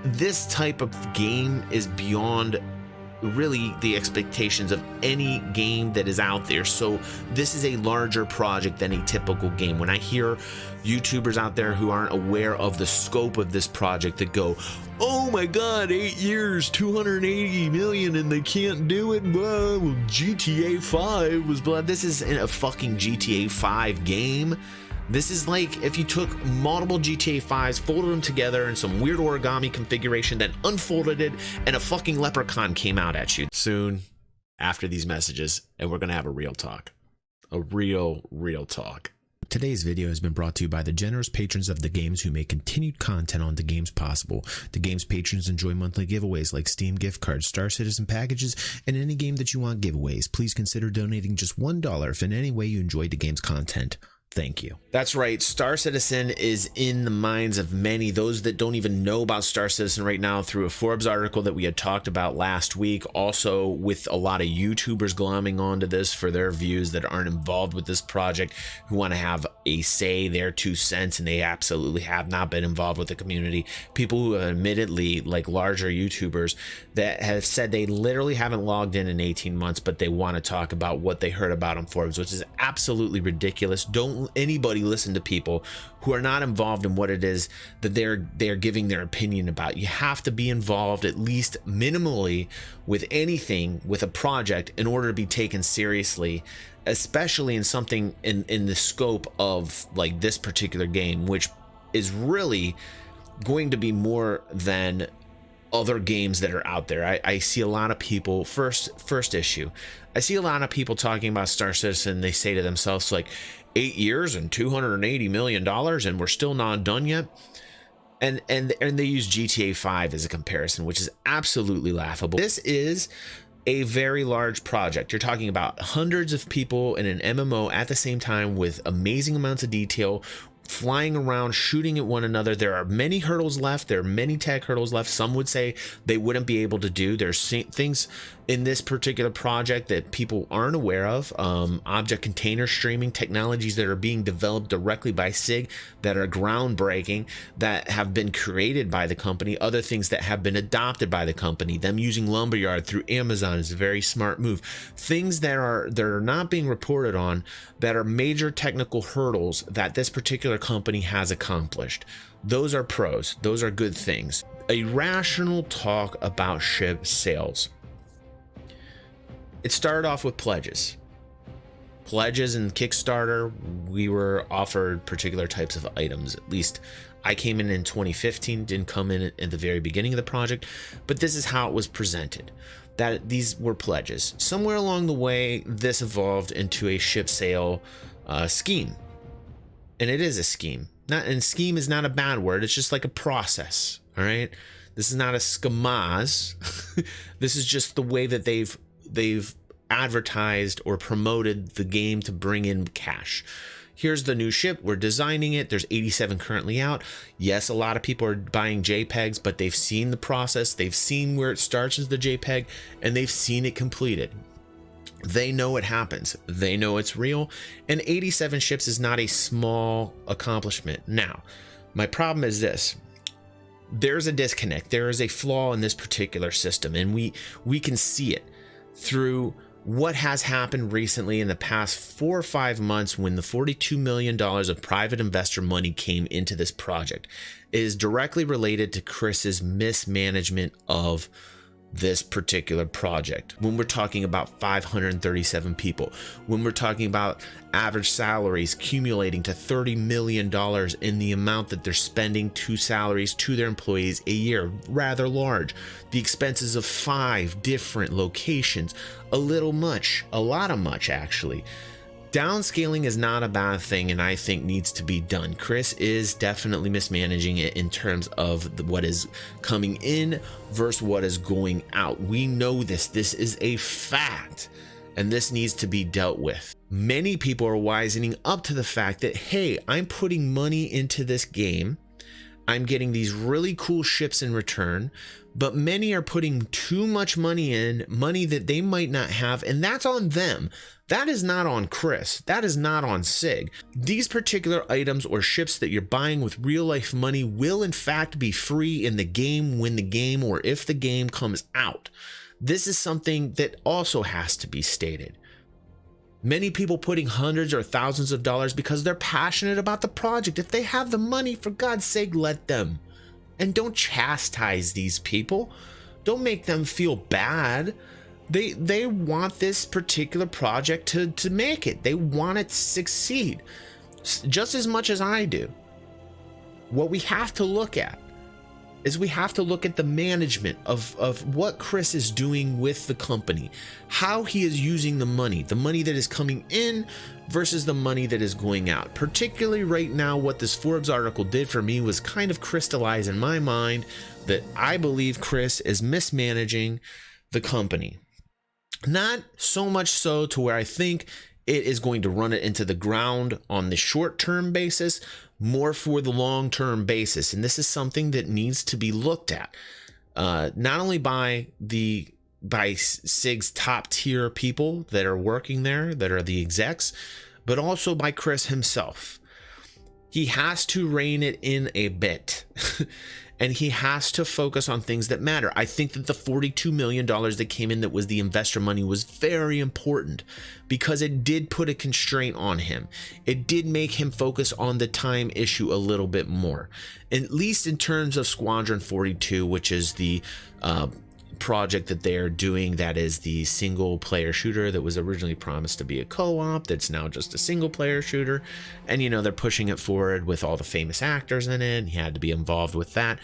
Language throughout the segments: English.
this type of game is beyond really the expectations of any game that is out there. So this is a larger project than a typical game. When I hear YouTubers out there who aren't aware of the scope of this project that go, oh my god, 8 years, 280 million, and they can't do it, well, GTA 5 was blah. This isn't a fucking GTA 5 game. This is like if you took multiple GTA 5s, folded them together in some weird origami configuration, then unfolded it, and a fucking leprechaun came out at you. Soon after these messages, and we're gonna have a real talk. A real talk. Today's video has been brought to you by the generous patrons of The Games who make continued content on The Games possible. The Games patrons enjoy monthly giveaways like Steam gift cards, Star Citizen packages, and any game that you want giveaways. Please consider donating just $1 if in any way you enjoyed The Games content. Thank you. That's right. Star Citizen is in the minds of many, those that don't even know about Star Citizen right now, through a Forbes article that we had talked about last week. Also with a lot of YouTubers glomming onto this for their views that aren't involved with this project, who want to have a say, their 2 cents, and they absolutely have not been involved with the community. People who have admittedly, like larger YouTubers, that have said they literally haven't logged in 18 months, but they want to talk about what they heard about on Forbes, which is absolutely ridiculous. Don't anybody listen to people who are not involved in what it is that they're giving their opinion about. You have to be involved at least minimally with anything, with a project, in order to be taken seriously, especially in something in the scope of like this particular game, which is really going to be more than other games that are out there. I see a lot of people, first issue, I see a lot of people talking about Star Citizen. They say to themselves like, 8 years and $280 million and we're still not done yet. And they use GTA 5 as a comparison, which is absolutely laughable. This is a very large project. You're talking about hundreds of people in an MMO at the same time, with amazing amounts of detail, flying around, shooting at one another. There are many hurdles left. There are many tech hurdles left. Some would say they wouldn't be able to do. There's things in this particular project that people aren't aware of. Object container streaming technologies that are being developed directly by SIG that are groundbreaking, that have been created by the company. Other things that have been adopted by the company. Them using Lumberyard through Amazon is a very smart move. Things that are not being reported on, that are major technical hurdles that this particular company has accomplished. Those are pros. Those are good things. A rational talk about ship sales. It started off with pledges. Pledges and Kickstarter, we were offered particular types of items. At least I came in 2015, didn't come in at the very beginning of the project, but this is how it was presented, that these were pledges. Somewhere along the way, this evolved into a ship sale scheme. And it is a scheme. And scheme is not a bad word. It's just like a process. All right. This is not a schemaz. This is just the way that they've advertised or promoted the game to bring in cash. Here's the new ship. We're designing it. There's 87 currently out. Yes, a lot of people are buying JPEGs, but they've seen the process. They've seen where it starts as the JPEG, and they've seen it completed. They know it happens. They know it's real. And 87 ships is not a small accomplishment. Now, my problem is this. There's a disconnect. There is a flaw in this particular system, and we can see it through what has happened recently in the past 4 or 5 months, when the $42 million of private investor money came into this project. It is directly related to Chris's mismanagement of this particular project. When we're talking about 537 people, when we're talking about average salaries accumulating to $30 million in the amount that they're spending to salaries to their employees a year, rather large. The expenses of 5 different locations, a little much, a lot of much actually. Downscaling is not a bad thing, and I think needs to be done. Chris is definitely mismanaging it in terms of what is coming in versus what is going out. We know this. This is a fact, and this needs to be dealt with. Many people are wisening up to the fact that, hey, I'm putting money into this game. I'm getting these really cool ships in return, but many are putting too much money in, money that they might not have, and that's on them. That is not on Chris. That is not on Sig. These particular items or ships that you're buying with real life money will in fact be free in the game when the game or if the game comes out. This is something that also has to be stated. Many people putting hundreds or thousands of dollars because they're passionate about the project. If they have the money, for God's sake, let them. And don't chastise these people. Don't make them feel bad. They want this particular project to make it. They want it to succeed just as much as I do. What we have to look at is we have to look at the management of what Chris is doing with the company, how he is using the money that is coming in versus the money that is going out. Particularly right now, what this Forbes article did for me was kind of crystallize in my mind that I believe Chris is mismanaging the company. Not so much so to where I think it is going to run it into the ground on the short-term basis, more for the long-term basis. And this is something that needs to be looked at, not only by SIG's top tier people that are working there, that are the execs, but also by Chris himself. He has to rein it in a bit. And he has to focus on things that matter. I think that the $42 million that came in that was the investor money was very important because it did put a constraint on him. It did make him focus on the time issue a little bit more, at least in terms of Squadron 42, which is the project that they're doing, that is the single player shooter that was originally promised to be a co-op that's now just a single player shooter. And you know, they're pushing it forward with all the famous actors in it, and he had to be involved with that.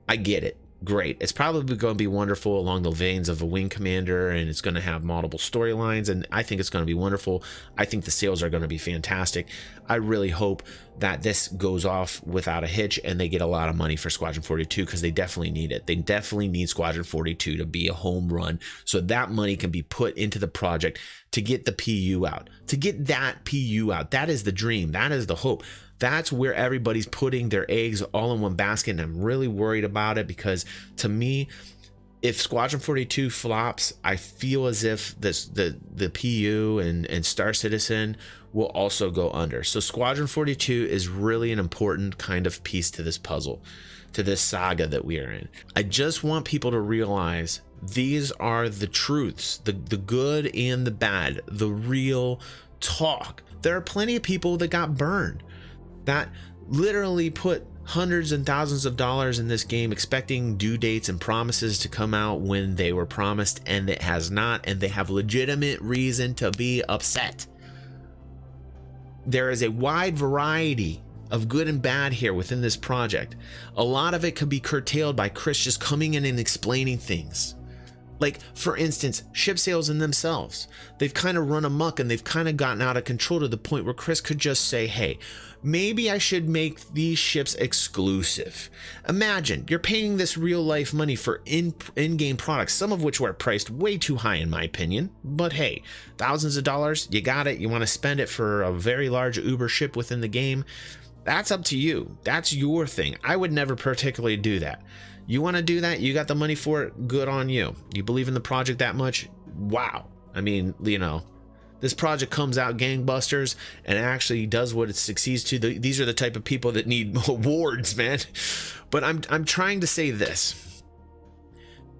I get it. Great. It's probably going to be wonderful along the veins of a Wing Commander, and it's going to have multiple storylines, and I think it's going to be wonderful. I think the sales are going to be fantastic. I really hope that this goes off without a hitch and they get a lot of money for Squadron 42, because they definitely need it. They definitely need Squadron 42 to be a home run, so that money can be put into the project to get the PU out, to get that PU out. That is the dream. That is the hope. That's where everybody's putting their eggs all in one basket, and I'm really worried about it, because to me, if Squadron 42 flops, I feel as if the PU and Star Citizen will also go under. So Squadron 42 is really an important kind of piece to this puzzle, to this saga that we are in. I just want people to realize these are the truths, the good and the bad, the real talk. There are plenty of people that got burned, that literally put hundreds and thousands of dollars in this game expecting due dates and promises to come out when they were promised, and it has not, and they have legitimate reason to be upset. There is a wide variety of good and bad here within this project. A lot of it could be curtailed by Chris just coming in and explaining things. Like, for instance, ship sales in themselves. They've kind of run amok, and they've kind of gotten out of control to the point where Chris could just say, hey, maybe I should make these ships exclusive. Imagine you're paying this real life money for in-game products, some of which were priced way too high in my opinion, but hey, thousands of dollars, you got it, you want to spend it for a very large Uber ship within the game. That's up to you. That's your thing. I would never particularly do that. You want to do that? You got the money for it? Good on you. You believe in the project that much? Wow. I mean, you know, this project comes out gangbusters and actually does what it succeeds to. These are the type of people that need awards, man. But I'm trying to say this.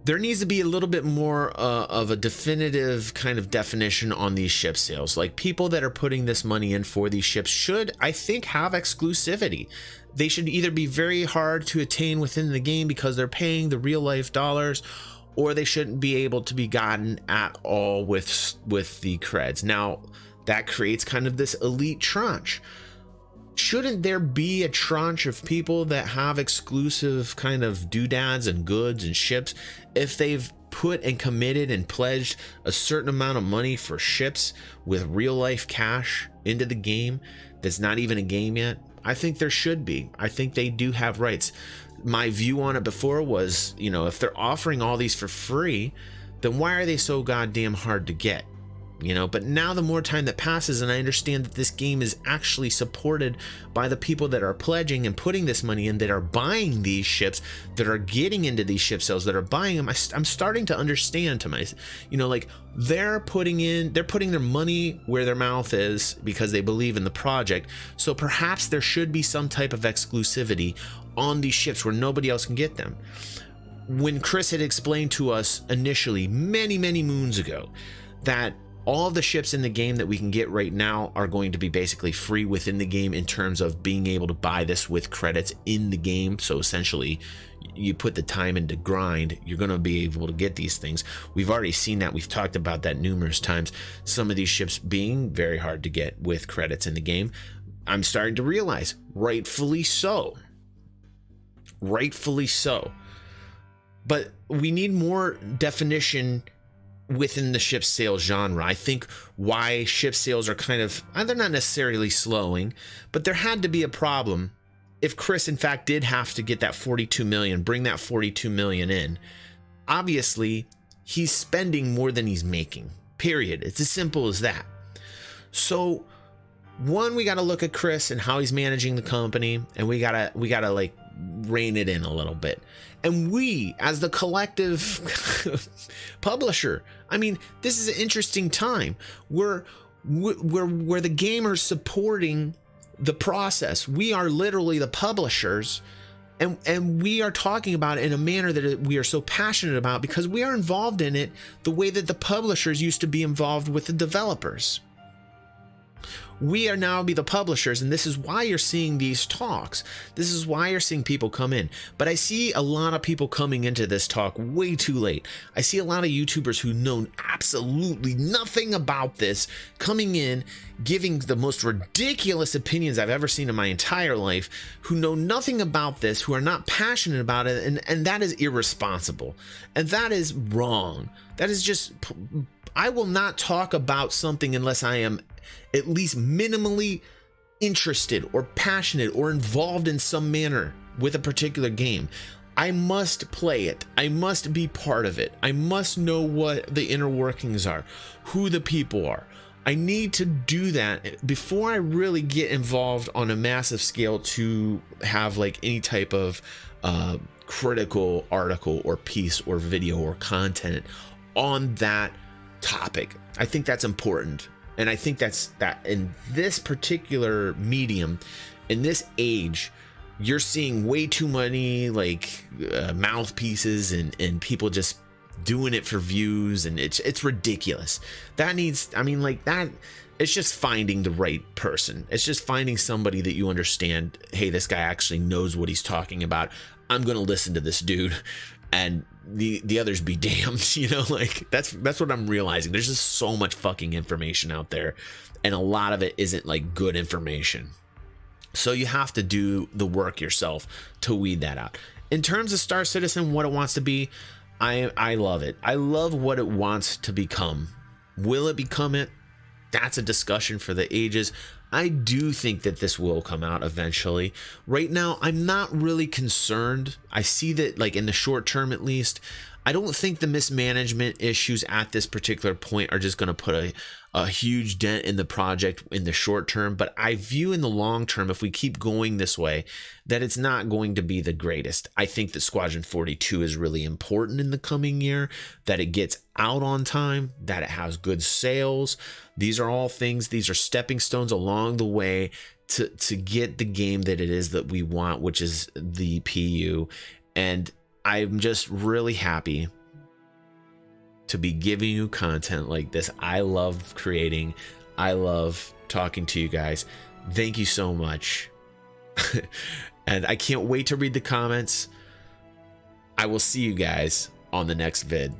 There needs to be a little bit more of a definitive kind of definition on these ship sales. Like, people that are putting this money in for these ships should, I think, have exclusivity. They should either be very hard to attain within the game because they're paying the real life dollars, or they shouldn't be able to be gotten at all with the creds. Now, that creates kind of this elite tranche. Shouldn't there be a tranche of people that have exclusive kind of doodads and goods and ships if they've put and committed and pledged a certain amount of money for ships with real life cash into the game that's not even a game yet? I think there should be. I think they do have rights. My view on it before was, you know, if they're offering all these for free, then why are they so goddamn hard to get? you know. But now the more time that passes and I understand that this game is actually supported by the people that are pledging and putting this money in, that are buying these ships, that are getting into these ship sales, that are buying them, I'm starting to understand to my, you know, like they're putting their money where their mouth is because they believe in the project. So perhaps there should be some type of exclusivity on these ships where nobody else can get them. When Chris had explained to us initially many moons ago that all of the ships in the game that we can get right now are going to be basically free within the game in terms of being able to buy this with credits in the game. So essentially you put the time into grind, you're going to be able to get these things. We've already seen that. We've talked about that numerous times. Some of these ships being very hard to get with credits in the game. I'm starting to realize, rightfully so. But we need more definition within the ship sales genre. I think why ship sales are kind of, they're not necessarily slowing, but there had to be a problem if Chris in fact did have to get that 42 million, bring that 42 million in. Obviously he's spending more than he's making, period. It's as simple as that. So one, we got to look at Chris and how he's managing the company, and we gotta like rein it in a little bit. And we, as the collective publisher, I mean, this is an interesting time. We're the gamers supporting the process. We are literally the publishers, and we are talking about it in a manner that we are so passionate about because we are involved in it the way that the publishers used to be involved with the developers. We are now be the publishers, and this is why you're seeing these talks. This is why you're seeing people come in. But I see a lot of people coming into this talk way too late. I see a lot of YouTubers who know absolutely nothing about this coming in, giving the most ridiculous opinions I've ever seen in my entire life, who know nothing about this, who are not passionate about it, and that is irresponsible. And that is wrong. That is just, I will not talk about something unless I am at least minimally interested or passionate or involved in some manner with a particular game. I must play it. I must be part of it. I must know what the inner workings are, who the people are. I need to do that before I really get involved on a massive scale to have like any type of critical article or piece or video or content on that topic. I think that's important. And I think that in this particular medium, in this age, you're seeing way too many like mouthpieces and people just doing it for views, and it's ridiculous. That needs, I mean, like that, it's just finding the right person. It's just finding somebody that you understand, hey, this guy actually knows what he's talking about. I'm gonna listen to this dude, and the others be damned, you know. Like that's what I'm realizing. There's just so much fucking information out there, and a lot of it isn't like good information. So you have to do the work yourself to weed that out. In terms of Star Citizen, what it wants to be, I love it. I love what it wants to become. Will it become it? That's a discussion for the ages. I do think that this will come out eventually. Right now, I'm not really concerned. I see that, like, in the short term at least, I don't think the mismanagement issues at this particular point are just going to put a huge dent in the project in the short term. But I view in the long term, if we keep going this way, that it's not going to be the greatest. I think that Squadron 42 is really important in the coming year, that it gets out on time, that it has good sales. These are all things, these are stepping stones along the way to get the game that it is that we want, which is the PU. And I'm just really happy to be giving you content like this. I love creating. I love talking to you guys. Thank you so much. And I can't wait to read the comments. I will see you guys on the next vid.